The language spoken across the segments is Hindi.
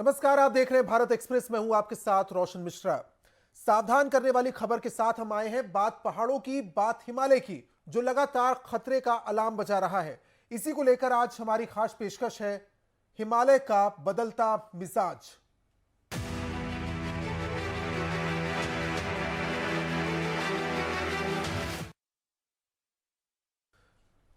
नमस्कार, आप देख रहे हैं भारत एक्सप्रेस में हूं आपके साथ रोशन मिश्रा। सावधान करने वाली खबर के साथ हम आए हैं। बात पहाड़ों की, बात हिमालय की, जो लगातार खतरे का अलार्म बजा रहा है। इसी को लेकर आज हमारी खास पेशकश है, हिमालय का बदलता मिजाज।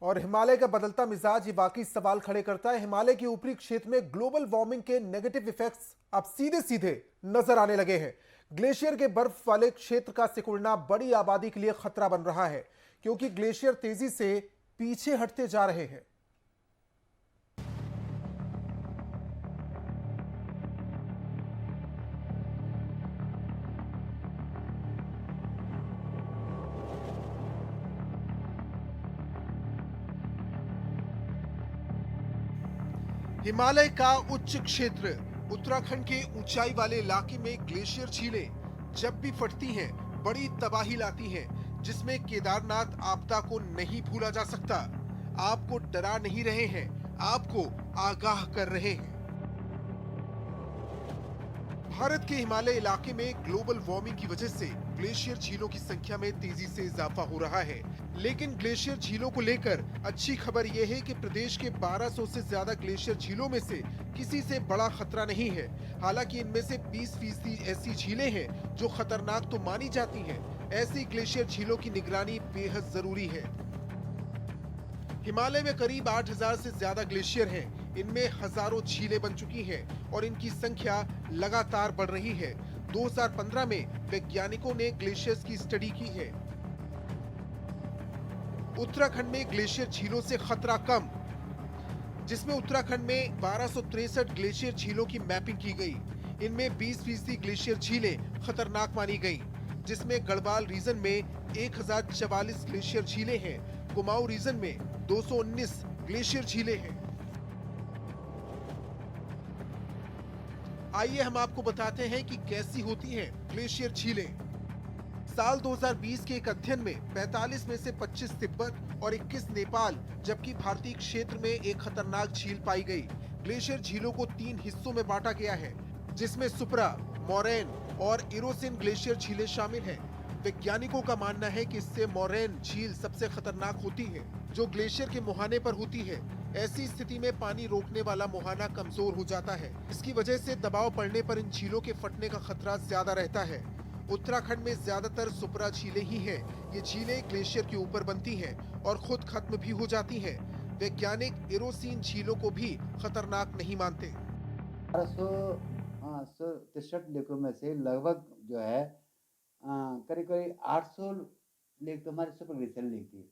और हिमालय का बदलता मिजाज ये वाकई सवाल खड़े करता है। हिमालय के ऊपरी क्षेत्र में ग्लोबल वार्मिंग के नेगेटिव इफेक्ट्स अब सीधे सीधे नजर आने लगे हैं। ग्लेशियर के बर्फ वाले क्षेत्र का सिकुड़ना बड़ी आबादी के लिए खतरा बन रहा है, क्योंकि ग्लेशियर तेजी से पीछे हटते जा रहे हैं। हिमालय का उच्च क्षेत्र, उत्तराखंड के ऊंचाई वाले इलाके में ग्लेशियर झीलें जब भी फटती हैं, बड़ी तबाही लाती हैं, जिसमें केदारनाथ आपदा को नहीं भूला जा सकता। आपको डरा नहीं रहे हैं, आपको आगाह कर रहे हैं। भारत के हिमालय इलाके में ग्लोबल वार्मिंग की वजह से ग्लेशियर झीलों की संख्या में तेजी से इजाफा हो रहा है। लेकिन ग्लेशियर झीलों को लेकर अच्छी खबर यह है कि प्रदेश के 1200 से ज्यादा ग्लेशियर झीलों में से किसी से बड़ा खतरा नहीं है। हालांकि इनमें से 20% ऐसी झीलें हैं जो खतरनाक तो मानी जाती हैं। ऐसी ग्लेशियर झीलों की निगरानी बेहद जरूरी है। हिमालय में करीब 8000 से ज्यादा ग्लेशियर हैं। इनमें हजारों झीलें बन चुकी हैं और इनकी संख्या लगातार बढ़ रही है। 2015 में वैज्ञानिकों ने ग्लेशियर्स की स्टडी की है। उत्तराखंड में ग्लेशियर झीलों से खतरा कम, जिसमें उत्तराखंड में 1263 ग्लेशियर झीलों की मैपिंग की गई। इनमें 20% ग्लेशियर झीलें खतरनाक मानी गई, जिसमें गढ़वाल रीजन में 1044 ग्लेशियर झीलें हैं। कुमाऊं रीजन में 219 ग्लेशियर झीलें हैं। आइए हम आपको बताते हैं कि कैसी होती हैं ग्लेशियर झीलें। साल 2020 के एक अध्ययन में 45 में से 25 तिब्बत और 21 नेपाल, जबकि भारतीय क्षेत्र में एक खतरनाक झील पाई गई। ग्लेशियर झीलों को 3 हिस्सों में बांटा गया है, जिसमें सुप्रा, मोरैन और इरोसिन ग्लेशियर झीलें शामिल हैं। वैज्ञानिकों का मानना है कि इससे मोरैन झील सबसे खतरनाक होती है, जो ग्लेशियर के मुहाने पर होती है। ऐसी स्थिति में पानी रोकने वाला मुहाना कमजोर हो जाता है। इसकी वजह से दबाव पड़ने पर इन झीलों के फटने का खतरा ज्यादा रहता है। उत्तराखंड में ज्यादातर सुप्रा झीलें ही हैं। ये झीलें ग्लेशियर के ऊपर बनती हैं और खुद खत्म भी हो जाती हैं। वैज्ञानिक इरोसिन झीलों को भी खतरनाक नहीं मानते। 1263 लेकों में से लगभग जो है करीब करीब 800 लेक तो हमारी सुपर ग्लेशियर लेक थी।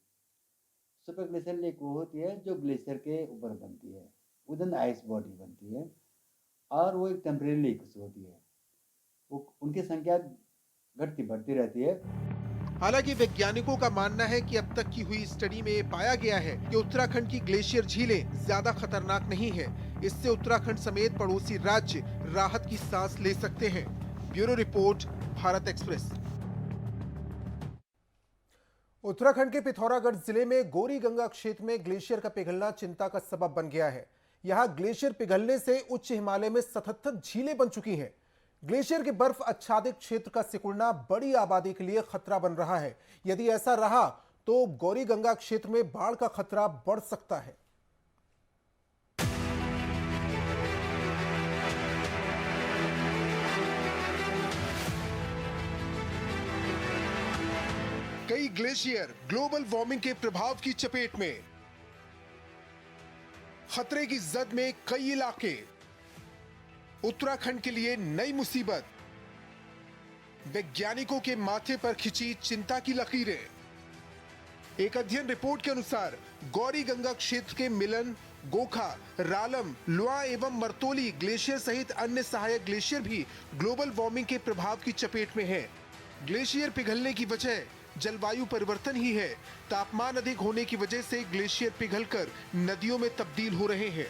सुपर ग्लेशियर लेक वो होती है जो ग्लेशियर के ऊपर बनती है, विदिन आइस बॉडी बनती है, और वो एक टेम्परेरी लेक होती है। वो उनकी संख्या घटती बढ़ती रहती है। हालांकि वैज्ञानिकों का मानना है कि अब तक की हुई स्टडी में ये पाया गया है कि उत्तराखंड की ग्लेशियर झीलें ज्यादा खतरनाक नहीं है। इससे उत्तराखंड समेत पड़ोसी राज्य राहत की सांस ले सकते हैं। Bureau report, Bharat express. Uttarakhand के पिथौरागढ़ जिले में गौरी गंगा क्षेत्र में ग्लेशियर का पिघलना चिंता का सबब बन गया है। यहां ग्लेशियर पिघलने से उच्च हिमालय में 77 झीलें बन चुकी हैं। ग्लेशियर के बर्फ आच्छादित क्षेत्र का सिकुड़ना बड़ी आबादी के लिए खतरा बन रहा है। यदि ऐसा रहा तो गौरी गंगा क्षेत्र में बाढ़ का खतरा बढ़ सकता है। कई ग्लेशियर ग्लोबल वार्मिंग के प्रभाव की चपेट में। खतरे की जद में कई इलाके। उत्तराखंड के लिए नई मुसीबत। वैज्ञानिकों के माथे पर खिंची चिंता की लकीरें। एक अध्ययन रिपोर्ट के अनुसार गौरी गंगा क्षेत्र के मिलन, गोखा, रालम, लुआ एवं मरतोली ग्लेशियर सहित अन्य सहायक ग्लेशियर भी ग्लोबल वार्मिंग के प्रभाव की चपेट में हैं। ग्लेशियर पिघलने की वजह जलवायु परिवर्तन ही है। तापमान अधिक होने की वजह से ग्लेशियर पिघलकर नदियों में तब्दील हो रहे हैं।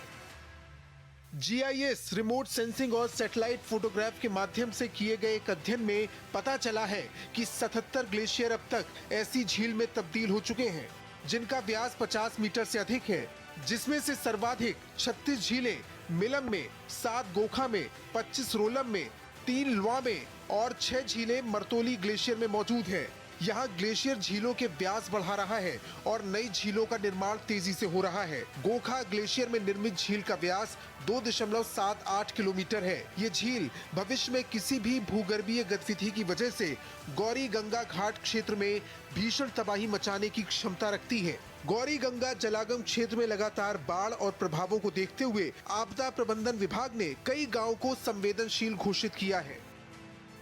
जीआईएस, रिमोट सेंसिंग और सैटेलाइट फोटोग्राफ के माध्यम से किए गए एक अध्ययन में पता चला है कि 77 ग्लेशियर अब तक ऐसी झील में तब्दील हो चुके हैं जिनका व्यास 50 मीटर से अधिक है, जिसमें से सर्वाधिक 36 झीलें मिलम में, 7 गोखा में, 25 रोलम में, 3 लुआ में और 6 झीलें मर्तोली ग्लेशियर में मौजूद हैं। यहाँ ग्लेशियर झीलों के व्यास बढ़ा रहा है और नई झीलों का निर्माण तेजी से हो रहा है। गोखा ग्लेशियर में निर्मित झील का व्यास 2.78 किलोमीटर है। ये झील भविष्य में किसी भी भूगर्भीय गतिविधि की वजह से गौरी गंगा घाट क्षेत्र में भीषण तबाही मचाने की क्षमता रखती है। गौरी गंगा जलागम क्षेत्र में लगातार बाढ़ और प्रभावों को देखते हुए आपदा प्रबंधन विभाग ने कई गांवों को संवेदनशील घोषित किया है।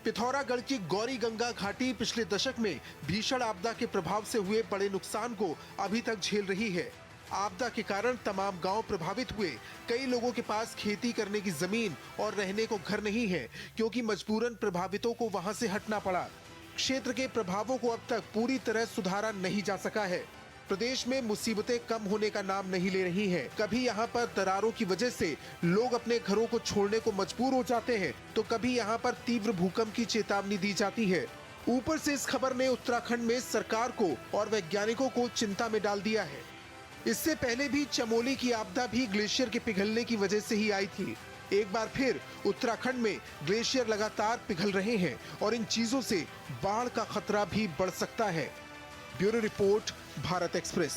पिथौरागढ़ की गौरी गंगा घाटी पिछले दशक में भीषण आपदा के प्रभाव से हुए बड़े नुकसान को अभी तक झेल रही है। आपदा के कारण तमाम गांव प्रभावित हुए। कई लोगों के पास खेती करने की जमीन और रहने को घर नहीं है, क्योंकि मजबूरन प्रभावितों को वहां से हटना पड़ा। क्षेत्र के प्रभावों को अब तक पूरी तरह सुधारा नहीं जा सका है। प्रदेश में मुसीबतें कम होने का नाम नहीं ले रही हैं। कभी यहाँ पर दरारों की वजह से लोग अपने घरों को छोड़ने को मजबूर हो जाते हैं, तो कभी यहाँ पर तीव्र भूकंप की चेतावनी दी जाती है। ऊपर से इस खबर ने उत्तराखंड में सरकार को और वैज्ञानिकों को चिंता में डाल दिया है। इससे पहले भी चमोली की आपदा भी ग्लेशियर के पिघलने की वजह से ही आई थी। एक बार फिर उत्तराखंड में ग्लेशियर लगातार पिघल रहे हैं और इन चीजों से बाढ़ का खतरा भी बढ़ सकता है। Bureau report, Bharat express.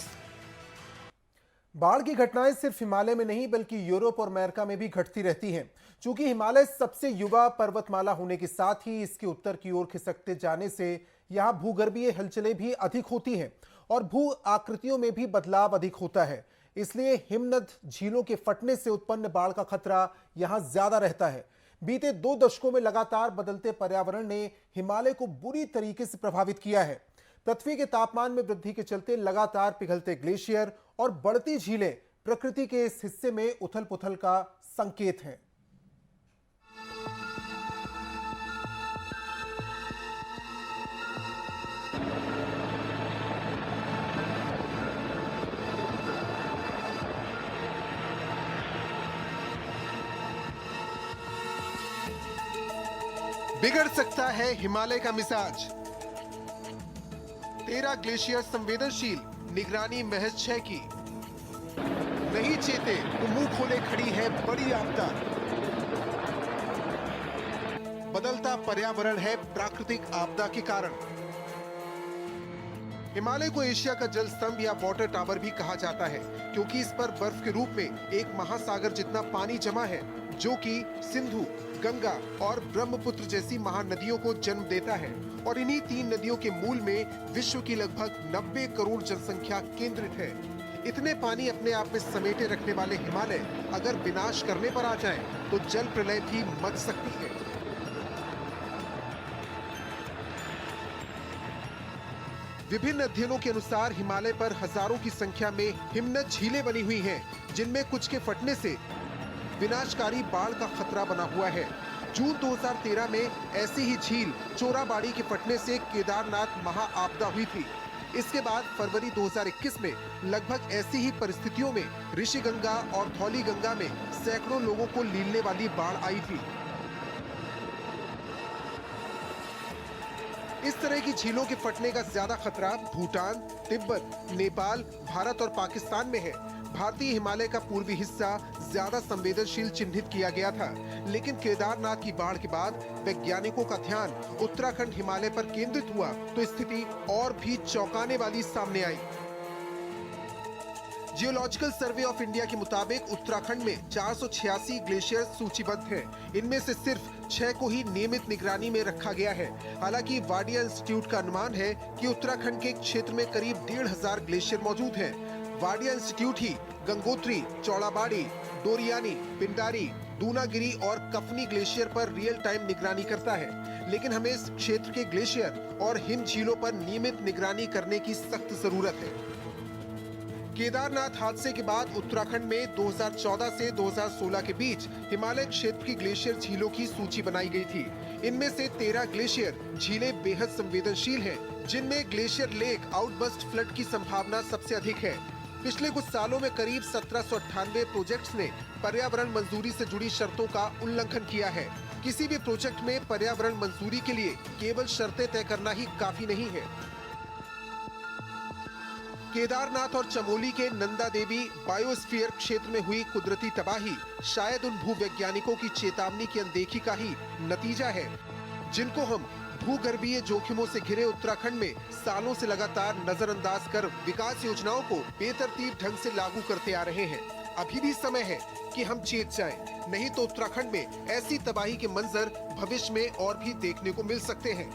बाढ़ की घटनाएं सिर्फ हिमालय में नहीं बल्कि यूरोप और अमेरिका में भी घटती रहती हैं। चूंकि हिमालय सबसे युवा पर्वतमाला होने के साथ ही इसके उत्तर की ओर खिसकते जाने से यहां भूगर्भीय हलचलें भी अधिक होती हैं और भू आकृतियों में भी बदलाव अधिक होता है। इसलिए हिमनद झीलों के फटने से उत्पन्न बाढ़ का खतरा यहां ज्यादा रहता है। बीते 2 दशकों में लगातार बदलते पर्यावरण ने हिमालय को बुरी तरीके से प्रभावित किया है। पृथ्वी के तापमान में वृद्धि के चलते लगातार पिघलते ग्लेशियर और बढ़ती झीलें प्रकृति के इस हिस्से में उथल-पुथल का संकेत हैं। बिगड़ सकता है हिमालय का मिजाज। 13 ग्लेशियर संवेदनशील, निगरानी महज 6 की। नहीं चेते तो मुंह खोले खड़ी है बड़ी आपदा। बदलता पर्यावरण है प्राकृतिक आपदा के कारण। हिमालय को एशिया का जल स्तंभ या वाटर टावर भी कहा जाता है, क्योंकि इस पर बर्फ के रूप में एक महासागर जितना पानी जमा है, जो कि सिंधु, गंगा और ब्रह्मपुत्र जैसी महानदियों को जन्म देता है। और इन्हीं 3 नदियों के मूल में विश्व की लगभग 90 करोड़ जनसंख्या केंद्रित है। इतने पानी अपने आप में समेटे रखने वाले हिमालय अगर विनाश करने पर आ जाए तो जल प्रलय भी मच सकती है। विभिन्न अध्ययनों के अनुसार हिमालय पर हजारों की संख्या में हिमनद झीलें बनी हुई हैं, जिनमें कुछ के फटने से विनाशकारी बाढ़ का खतरा बना हुआ है। जून 2013 में ऐसी ही झील चोराबाड़ी के फटने से केदारनाथ महाआपदा हुई थी। इसके बाद फरवरी 2021 में लगभग ऐसी ही परिस्थितियों में ऋषिगंगा और धौलीगंगा में सैकड़ों लोगों को लीलने वाली बाढ़ आई थी। इस तरह की झीलों के फटने का ज्यादा खतरा भूटान, तिब्बत, नेपाल, भारत और पाकिस्तान में है। भारतीय हिमालय का पूर्वी हिस्सा ज्यादा संवेदनशील चिन्हित किया गया था, लेकिन केदारनाथ की बाढ़ के बाद वैज्ञानिकों का ध्यान उत्तराखंड हिमालय पर केंद्रित हुआ तो स्थिति और भी चौंकाने वाली सामने आई। जियोलॉजिकल सर्वे ऑफ इंडिया के मुताबिक उत्तराखंड में 486 ग्लेशियर सूचीबद्ध हैं। इनमें से सिर्फ 6 को ही नियमित निगरानी में रखा गया है। हालांकि वाडिया इंस्टीट्यूट का अनुमान है कि उत्तराखंड के क्षेत्र में करीब 1,500 ग्लेशियर मौजूद हैं। वाडिया इंस्टीट्यूट ही गंगोत्री, चौड़ाबाड़ी, डोरियानी, पिंडारी, दूनागिरी और कफनी ग्लेशियर पर रियल टाइम निगरानी करता है। लेकिन हमें इस क्षेत्र के ग्लेशियर और हिम झीलों पर नियमित निगरानी करने की सख्त जरूरत है। केदारनाथ हादसे के बाद उत्तराखंड में 2014 से 2016 के बीच हिमालय क्षेत्र की ग्लेशियर झीलों की सूची बनाई गई थी। इनमें से 13 ग्लेशियर झीलें बेहद संवेदनशील हैं, जिनमें ग्लेशियर लेक आउटबर्स्ट फ्लड की संभावना सबसे अधिक है। पिछले कुछ सालों में करीब 1798 प्रोजेक्ट्स ने पर्यावरण मंजूरी से जुड़ी शर्तों का उल्लंघन किया है। किसी भी प्रोजेक्ट में पर्यावरण मंजूरी के लिए केवल शर्तें तय करना ही काफी नहीं है। केदारनाथ और चमोली के नंदा देवी बायोस्फीयर क्षेत्र में हुई कुदरती तबाही शायद उन भूवैज्ञानिकों की चेतावनी की अनदेखी का ही नतीजा है, जिनको हम भूगर्भीय जोखिमों से घिरे उत्तराखंड में सालों से लगातार नजरअंदाज कर विकास योजनाओं को बेतरतीब ढंग से लागू करते आ रहे हैं। अभी भी समय है कि हम चेत जाएं, नहीं तो उत्तराखंड में ऐसी तबाही के मंजर भविष्य में और भी देखने को मिल सकते हैं।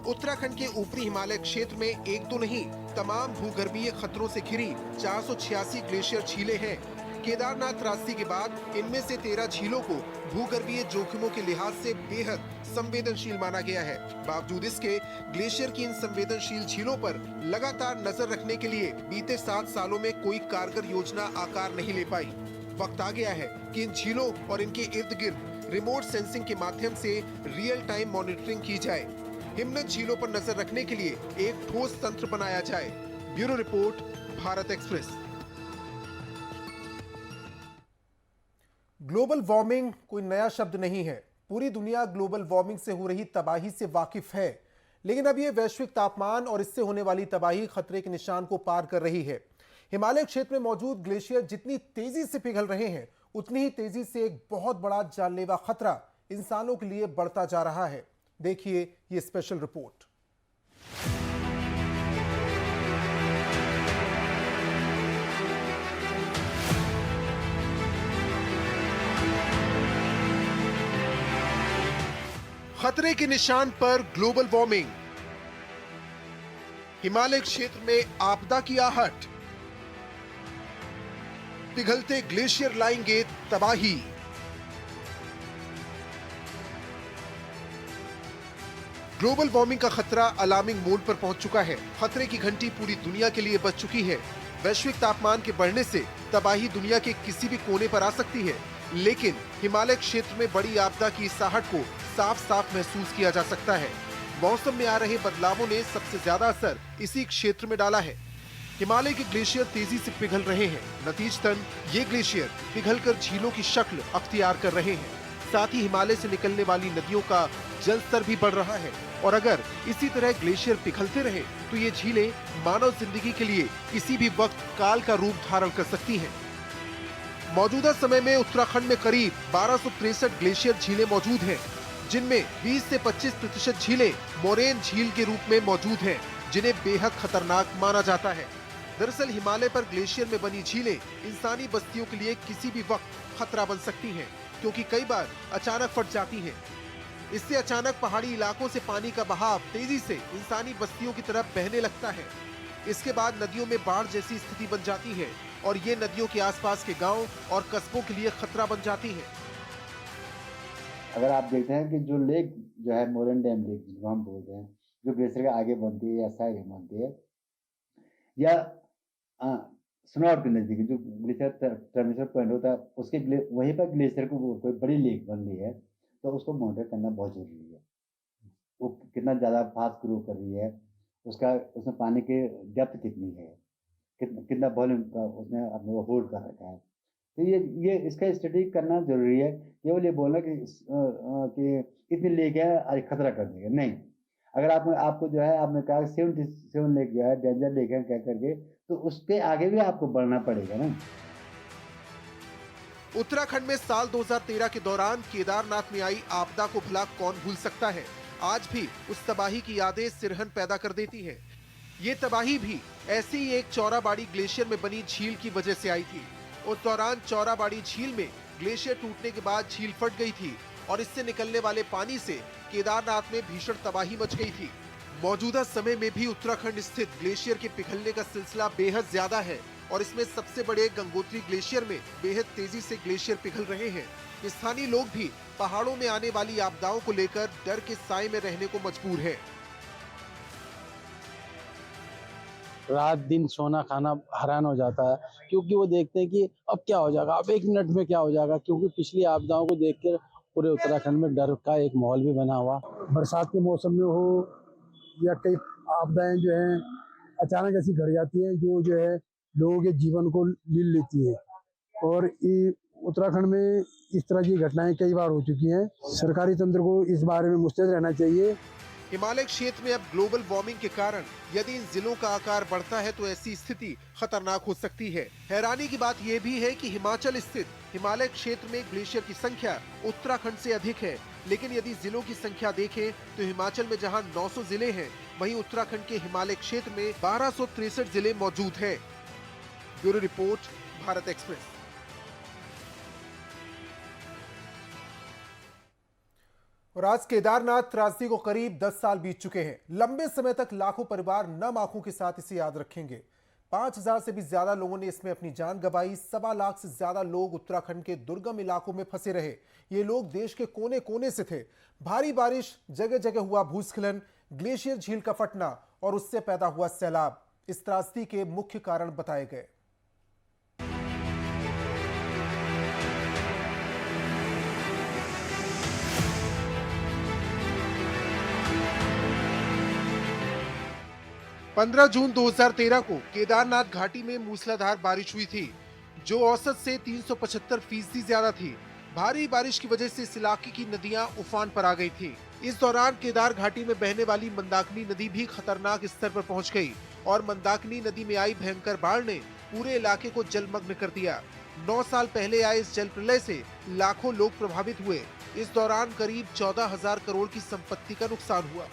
उत्तराखंड के ऊपरी हिमालय क्षेत्र में एक दो नहीं, तमाम भूगर्भीय खतरों से घिरी 486 ग्लेशियर झीलें हैं। केदारनाथ त्रासदी के बाद इनमें से 13 झीलों को भूगर्भीय जोखिमों के लिहाज से बेहद संवेदनशील माना गया है। बावजूद इसके ग्लेशियर की इन संवेदनशील झीलों पर लगातार नजर रखने के लिए बीते 7 सालों में कोई कारगर योजना आकार नहीं ले पाई। वक्त आ गया है कि इन झीलों और इनके इर्द गिर्द रिमोट सेंसिंग के माध्यम से रियल टाइम मॉनिटरिंग की जाए। हिमनद झीलों पर नजर रखने के लिए एक ठोस तंत्र बनाया जाए। Bureau report, Bharat express. Global warming कोई नया शब्द नहीं है। पूरी दुनिया ग्लोबल वार्मिंग से हो रही तबाही से वाकिफ है, लेकिन अब यह वैश्विक तापमान और इससे होने वाली तबाही खतरे के निशान को पार कर रही है। हिमालय क्षेत्र में मौजूद ग्लेशियर जितनी तेजी से पिघल रहे हैं, उतनी ही तेजी से एक बहुत बड़ा जानलेवा खतरा इंसानों के लिए बढ़ता जा रहा है। देखिए ये स्पेशल रिपोर्ट। खतरे के निशान पर ग्लोबल वार्मिंग, हिमालय क्षेत्र में आपदा की आहट, पिघलते ग्लेशियर लाएंगे तबाही। ग्लोबल वार्मिंग का खतरा अलार्मिंग मोड पर पहुंच चुका है। खतरे की घंटी पूरी दुनिया के लिए बज चुकी है। वैश्विक तापमान के बढ़ने से तबाही दुनिया के किसी भी कोने पर आ सकती है, लेकिन हिमालय क्षेत्र में बड़ी आपदा की इस आहट को साफ साफ महसूस किया जा सकता है। मौसम में आ रहे बदलावों ने सबसे ज्यादा असर इसी क्षेत्र में डाला है। हिमालय के ग्लेशियर तेजी से पिघल रहे हैं। नतीजतन ये ग्लेशियर पिघलकर झीलों की शक्ल अख्तियार कर रहे हैं। साथ ही हिमालय से निकलने वाली नदियों का जल स्तर भी बढ़ रहा है, और अगर इसी तरह ग्लेशियर पिघलते रहे तो ये झीलें मानव जिंदगी के लिए किसी भी वक्त काल का रूप धारण कर सकती हैं। मौजूदा समय में उत्तराखंड में करीब 1263 ग्लेशियर झीलें मौजूद हैं, जिनमें 20 से 25% झीलें मोरेन झील के रूप में मौजूद हैं, जिन्हें बेहद खतरनाक माना जाता है। दरअसल हिमालय पर ग्लेशियर में बनी झीलें इंसानी बस्तियों के लिए किसी भी वक्त खतरा बन सकती हैं, क्योंकि कई बार अचानक फट जाती हैं। इससे अचानक पहाड़ी इलाकों से पानी का बहाव तेजी से इंसानी बस्तियों की तरफ बहने लगता है। इसके बाद नदियों में बाढ़ जैसी स्थिति बन जाती है, और ये नदियों के आसपास के गांव और कस्बों के लिए खतरा बन जाती है। अगर आप देखते हैं कि जो लेक जो है मोरेन डैम लेक जिसको हम बोलते हैं, जो ग्लेशियर के आगे बनती है या साइड में बनती है, या स्नॉट के नजदीक जो ग्लेशियर टर्मिनेशन पॉइंट होता है, उसके वहीं पर ग्लेशियर को कोई बड़ी लेक बन रही है, तो उसको मॉनिटर करना बहुत जरूरी है। वो कितना ज़्यादा फास्ट ग्रो कर रही है, उसमें पानी की डेप्थ कितनी है, कितना वॉल्यूम का उसने अपने को होल्ड कर रखा है। तो ये इसका स्टडी करना जरूरी है। केवल ये बोलना कि इतनी लेक है आज खतरा कर देगा, नहीं। अगर आपको जो है आपने कहा 77 लेक जो है डेंजर लेक है कह करके, तो उसके आगे भी आपको बढ़ना पड़ेगा ना। उत्तराखंड में साल 2013 के दौरान केदारनाथ में आई आपदा को भला कौन भूल सकता है। आज भी उस तबाही की यादें सिरहन पैदा कर देती हैं। ये तबाही भी ऐसी ही एक चौराबाड़ी ग्लेशियर में बनी झील की वजह से आई थी। उस दौरान चौराबाड़ी झील में ग्लेशियर टूटने के बाद झील फट गई थी, और इससे निकलने वाले पानी से केदारनाथ में भीषण तबाही मच गई थी। मौजूदा समय में भी उत्तराखंड स्थित ग्लेशियर के पिघलने का सिलसिला बेहद ज्यादा है, और इसमें सबसे बड़े गंगोत्री ग्लेशियर में बेहद तेजी से ग्लेशियर पिघल रहे हैं। स्थानीय लोग भी पहाड़ों में आने वाली आपदाओं को लेकर डर के साए में रहने को मजबूर हैं। रात दिन सोना खाना हरान हो जाता है, क्योंकि वो देखते हैं कि अब क्या हो जाएगा, अब 1 मिनट में क्या हो जाएगा। क्योंकि पिछली आपदाओं को देखकर पूरे उत्तराखंड में डर का एक माहौल भी बना हुआ। बरसात के मौसम में हो या कई आपदाएं जो हैं अचानक ऐसी घट जाती हैं जो है लोगों के जीवन को ले लेती है, और उत्तराखंड में इस तरह की घटनाएं कई बार हो चुकी हैं। सरकारी तंत्र को इस बारे में मुस्तैद रहना चाहिए हिमालय क्षेत्र में अब ग्लोबल वार्मिंग के कारण यदि इन जिलों का आकार बढ़ता है तो ऐसी स्थिति खतरनाक हो सकती है। हैरानी की बात यह भी है कि हिमाचल स्थित हिमालय क्षेत्र में ग्लेशियर की संख्या उत्तराखंड से अधिक है, लेकिन यदि जिलों की संख्या देखें तो हिमाचल में जहां 900 जिले हैं, वहीं उत्तराखंड के हिमालय क्षेत्र में 1263 जिले मौजूद हैं। Bureau report, Bharat express. और आज केदारनाथ त्रासदी को करीब 10 साल बीत चुके हैं। लंबे समय तक लाखों परिवार नम आंखों के साथ इसे याद रखेंगे। 5000 से भी ज्यादा लोगों ने इसमें अपनी जान गंवाई। 1.25 लाख से ज्यादा लोग उत्तराखंड के दुर्गम इलाकों में फंसे रहे। ये लोग देश के कोने कोने से थे। भारी बारिश, जगह जगह हुआ भूस्खलन, ग्लेशियर झील का फटना और उससे पैदा हुआ सैलाब इस त्रासदी के मुख्य कारण बताए गए। पंद्रह जून 2013 को केदारनाथ घाटी में मूसलाधार बारिश हुई थी, जो औसत से 375% ज्यादा थी। भारी बारिश की वजह से इस इलाके की नदियां उफान पर आ गई थी। इस दौरान केदार घाटी में बहने वाली मंदाकिनी नदी भी खतरनाक स्तर पर पहुंच गई और मंदाकिनी नदी में आई भयंकर बाढ़ ने पूरे इलाके को जलमग्न कर दिया। 9 साल पहले आए इस जल प्रलय से लाखों लोग प्रभावित हुए। इस दौरान करीब 14,000 करोड़ की संपत्ति का नुकसान हुआ।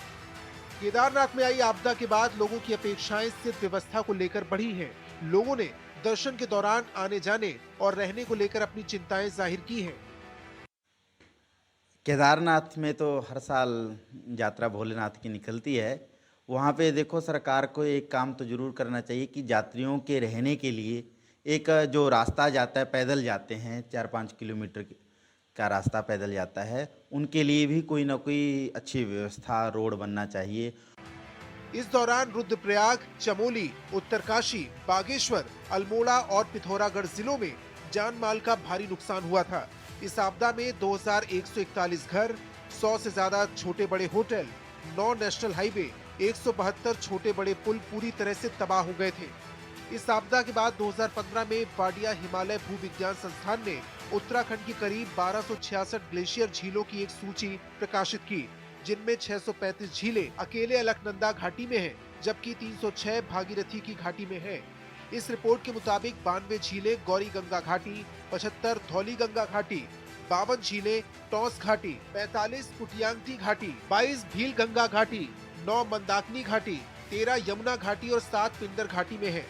केदारनाथ में आई आपदा के बाद लोगों की अपेक्षाएं सिर्फ व्यवस्था को लेकर बढ़ी हैं। लोगों ने दर्शन के दौरान आने जाने और रहने को लेकर अपनी चिंताएं जाहिर की हैं। केदारनाथ में तो हर साल यात्रा भोलेनाथ की निकलती है। वहाँ पे देखो, सरकार को एक काम तो जरूर करना चाहिए कि यात्रियों के रहने के लिए एक जो रास्ता जाता है, पैदल जाते हैं 4-5 किलोमीटर का रास्ता पैदल जाता है, उनके लिए भी कोई ना कोई अच्छी व्यवस्था, रोड बनना चाहिए। इस दौरान रुद्रप्रयाग, चमोली, उत्तरकाशी, बागेश्वर, अल्मोड़ा और पिथौरागढ़ जिलों में जान माल का भारी नुकसान हुआ था। इस आपदा में 2141 घर, 100 से ज्यादा छोटे बड़े होटल, 9 नेशनल हाईवे, 172 छोटे बड़े पुल पूरी तरह से तबाह हो गए थे। इस आपदा के बाद 2015 में वाडिया हिमालय भूविज्ञान संस्थान ने उत्तराखंड की करीब 1266 ग्लेशियर झीलों की एक सूची प्रकाशित की, जिनमें 635 झीलें अकेले अलकनंदा घाटी में हैं, जबकि 306 भागीरथी की घाटी में हैं। इस रिपोर्ट के मुताबिक 92 झीलें गौरी गंगा घाटी, 75 धौली गंगा घाटी, 52 झीलें टॉस घाटी, 45 कुटियांगटी घाटी, 22 भील गंगा घाटी, 9 मंदाकिनी घाटी, 13 यमुना घाटी और 7 पिंडर घाटी में है।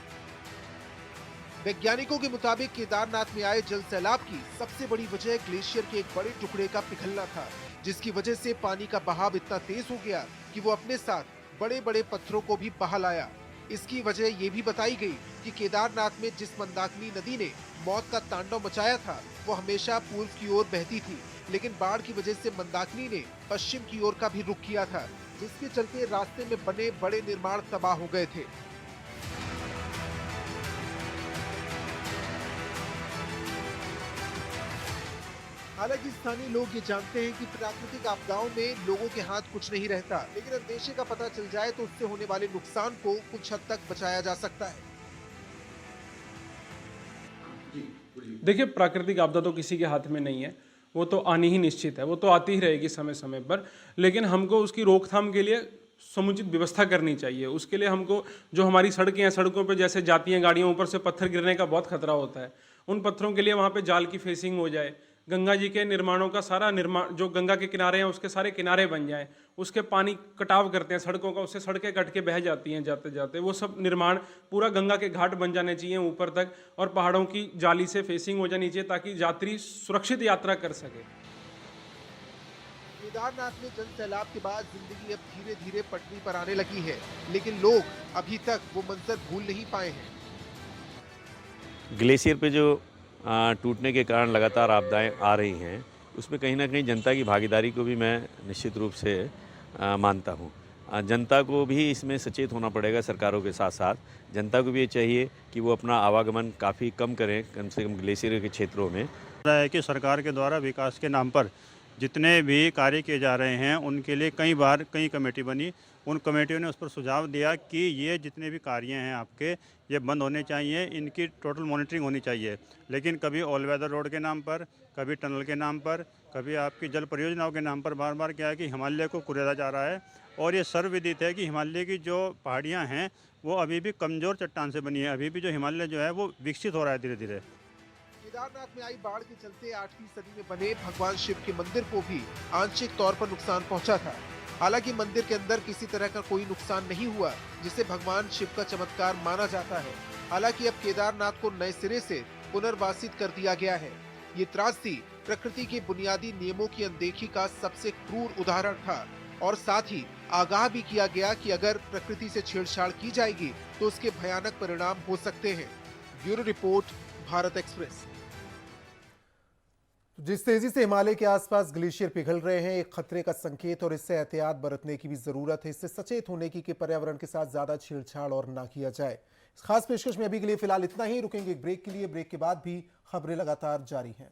वैज्ञानिकों के मुताबिक केदारनाथ में आए जल सैलाब की सबसे बड़ी वजह ग्लेशियर के एक बड़े टुकड़े का पिघलना था, जिसकी वजह से पानी का बहाव इतना तेज हो गया कि वो अपने साथ बड़े बड़े पत्थरों को भी बहा लाया। इसकी वजह ये भी बताई गई कि केदारनाथ में जिस मंदाकिनी नदी ने मौत का तांडव मचाया था, वो हमेशा पूर्व की ओर बहती थी, लेकिन बाढ़ की वजह से मंदाकिनी ने पश्चिम की ओर का भी रुख किया था, जिसके चलते रास्ते में बने बड़े निर्माण तबाह हो गए थे। हालांकि स्थानीय लोग ये जानते हैं कि प्राकृतिक आपदाओं में लोगों के हाथ कुछ नहीं रहता, लेकिन अंदेशे का पता चल जाए तो उससे होने वाले नुकसान को कुछ हद तक बचाया जा सकता है। देखिए, प्राकृतिक आपदा तो किसी के हाथ में नहीं है, वो तो आनी ही निश्चित है, वो तो आती ही रहेगी समय समय पर। लेकिन हमको उसकी रोकथाम के लिए समुचित व्यवस्था करनी चाहिए। उसके लिए हमको जो हमारी सड़कें हैं, सड़कों पे जैसे जाती हैं गाड़ियाँ, ऊपर से पत्थर गिरने का बहुत खतरा होता है। उन पत्थरों के लिए वहाँ पे जाल की फेसिंग हो जाए, गंगा जी के निर्माणों का सारा निर्माण, जो गंगा के किनारे हैं उसके सारे किनारे बन जाएं, उसके पानी कटाव करते हैं सड़कों का, उससे सड़कें कट के बह जाती हैं जाते जाते, वो सब निर्माण पूरा गंगा के घाट बन जाने चाहिए ऊपर तक, और पहाड़ों की जाली से फेसिंग हो जानी चाहिए ताकि यात्री सुरक्षित यात्रा कर सके। केदारनाथ में जल सैलाब के बाद जिंदगी अब धीरे धीरे पटरी पर आने लगी है, लेकिन लोग अभी तक वो मंजर भूल नहीं पाए हैं। ग्लेशियर पे जो टूटने के कारण लगातार आपदाएं आ रही हैं, उसमें कहीं ना कहीं जनता की भागीदारी को भी मैं निश्चित रूप से मानता हूं। जनता को भी इसमें सचेत होना पड़ेगा। सरकारों के साथ साथ जनता को भी ये चाहिए कि वो अपना आवागमन काफ़ी कम करें, कम से कम ग्लेशियर के क्षेत्रों में। है कि सरकार के द्वारा विकास के नाम पर जितने भी कार्य किए जा रहे हैं, उनके लिए कई बार कई कमेटी बनी, उन कमेटियों ने उस पर सुझाव दिया कि ये जितने भी कार्य हैं आपके ये बंद होने चाहिए, इनकी टोटल मॉनिटरिंग होनी चाहिए। लेकिन कभी ऑल वेदर रोड के नाम पर, कभी टनल के नाम पर, कभी आपकी जल परियोजनाओं के नाम पर बार बार क्या है कि हिमालय को कुरेदा जा रहा है। और ये सर्वविदित है कि हिमालय की जो पहाड़ियाँ हैं वो अभी भी कमज़ोर चट्टान से बनी है। अभी भी जो हिमालय जो है वो विकसित हो रहा है धीरे धीरे। केदारनाथ में आई बाढ़ के चलते 8वीं सदी में बने भगवान शिव के मंदिर को भी आंशिक तौर पर नुकसान पहुंचा था। हालांकि मंदिर के अंदर किसी तरह का कोई नुकसान नहीं हुआ, जिसे भगवान शिव का चमत्कार माना जाता है। हालांकि अब केदारनाथ को नए सिरे से पुनर्वासित कर दिया गया है। ये त्रासदी प्रकृति के बुनियादी नियमों की अनदेखी का सबसे क्रूर उदाहरण था और साथ ही आगाह भी किया गया कि अगर प्रकृति से छेड़छाड़ की जाएगी तो उसके भयानक परिणाम हो सकते हैं। Bureau report, Bharat express. जिस तेजी से हिमालय के आसपास ग्लेशियर पिघल रहे हैं, एक खतरे का संकेत और इससे एहतियात बरतने की भी जरूरत है। इससे सचेत होने की कि पर्यावरण के साथ ज्यादा छेड़छाड़ और ना किया जाए। इस खास पेशकश में अभी के लिए फिलहाल इतना ही। रुकेंगे एक ब्रेक के लिए। ब्रेक के बाद भी खबरें लगातार जारी हैं।